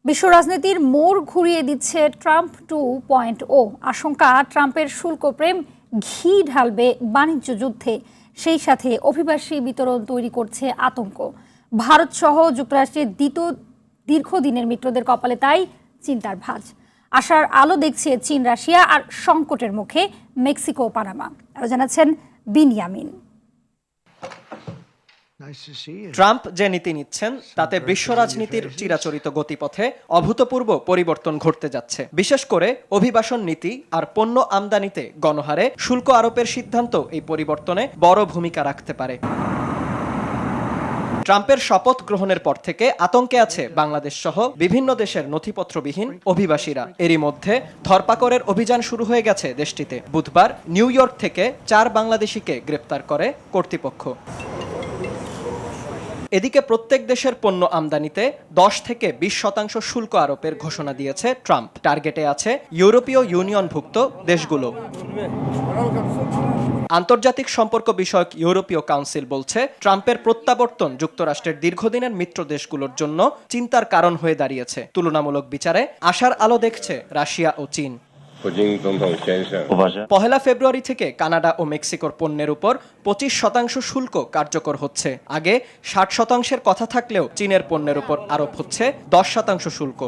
বিশ্ব রাজনীতির মোড় ঘুরিয়ে দিচ্ছে ট্রাম্প 2.0। আশঙ্কা, ট্রাম্পের শুল্ক প্রেম ঘি ঢালবে বাণিজ্য যুদ্ধে। সেই সাথে অভিবাসী বিতরণ তৈরি করছে আতঙ্ক। ভারত সহ যুক্তরাষ্ট্রের দীর্ঘদিনের মিত্রদের কপালে তাই চিন্তার ভাঁজ। আশার আলো দেখছে চীন, রাশিয়া, আর সংকটের মুখে মেক্সিকো, পানামা। আরো জানাচ্ছেন বিনিয়ামিন। ট্রাম্প যে নীতি নিচ্ছেন তাতে বিশ্ব রাজনীতির চিরাচরিত গতিপথে অভূতপূর্ব পরিবর্তন ঘটতে যাচ্ছে। বিশেষ করে অভিবাসন নীতি আর পণ্য আমদানিতে গণহারে শুল্ক আরোপের সিদ্ধান্ত এই পরিবর্তনে বড় ভূমিকা রাখতে পারে। ট্রাম্পের শপথ গ্রহণের পর থেকে আতঙ্কে আছে বাংলাদেশ সহ বিভিন্ন দেশের নথিপত্রবিহীন অভিবাসীরা। এরই মধ্যে ধরপাকড়ের অভিযান শুরু হয়ে গেছে দেশটিতে। বুধবার নিউ ইয়র্ক থেকে 4 বাংলাদেশিকে গ্রেপ্তার করে কর্তৃপক্ষ। এদিকে প্রত্যেক দেশের পণ্য আমদানিতে 10 থেকে 20% শুল্ক আরোপের ঘোষণা দিয়েছে ট্রাম্প। টার্গেটে আছে ইউরোপীয় ইউনিয়নভুক্ত দেশগুলো। আন্তর্জাতিক সম্পর্ক বিষয়ক ইউরোপীয় কাউন্সিল বলছে, ট্রাম্পের প্রত্যাবর্তন যুক্তরাষ্ট্রের দীর্ঘদিনের মিত্র দেশগুলোর জন্য চিন্তার কারণ হয়ে দাঁড়িয়েছে। তুলনামূলক বিচারে আশার আলো দেখছে রাশিয়া ও চীন। 1 ফেব্রুয়ারি থেকে কানাডা ও মেক্সিকোর পণ্যের উপর 25% শুল্ক কার্যকর হচ্ছে। আগে 60%-এর কথা থাকলেও চীনের পণ্যের উপর আরোপ হচ্ছে 10% শুল্ক।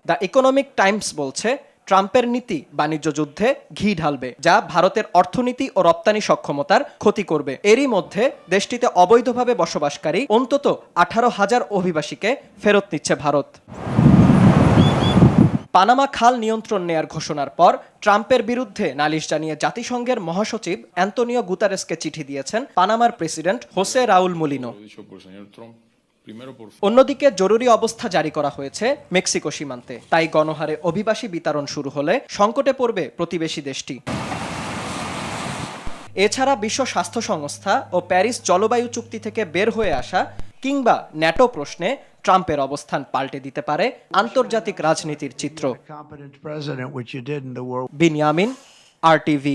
দ্য ইকোনমিক টাইমস বলছে, ট্রাম্পের নীতি বাণিজ্য যুদ্ধে ঘি ঢালবে, যা ভারতের অর্থনীতি ও রপ্তানি সক্ষমতার ক্ষতি করবে। এরই মধ্যে দেশটিতে অবৈধভাবে বসবাসকারী অন্তত 18,000 অভিবাসীকে ফেরত নিচ্ছে ভারত। পানামা খাল নিয়ন্ত্রণ নেয়ার ঘোষণার পর ট্রাম্পের বিরুদ্ধে নালিশ জানিয়ে জাতিসংঘের মহাসচিব অ্যান্তোনিও গুতারেসকে চিঠি দিয়েছেন পানামার প্রেসিডেন্ট হোসে রাউল মুলিনো। অন্যদিকে জরুরি অবস্থা জারি করা হয়েছে মেক্সিকো সীমান্তে। তাই গণহারে অভিবাসী বিতরণ শুরু হলে সংকটে পড়বে প্রতিবেশী দেশটি। এছাড়া বিশ্ব স্বাস্থ্য সংস্থা ও প্যারিস জলবায়ু চুক্তি থেকে বের হয়ে আসা কিংবা ন্যাটো প্রশ্নে ট্রাম্পের অবস্থান পাল্টে দিতে পারে আন্তর্জাতিক রাজনীতির চিত্র। বিনিয়ামিন, RTV।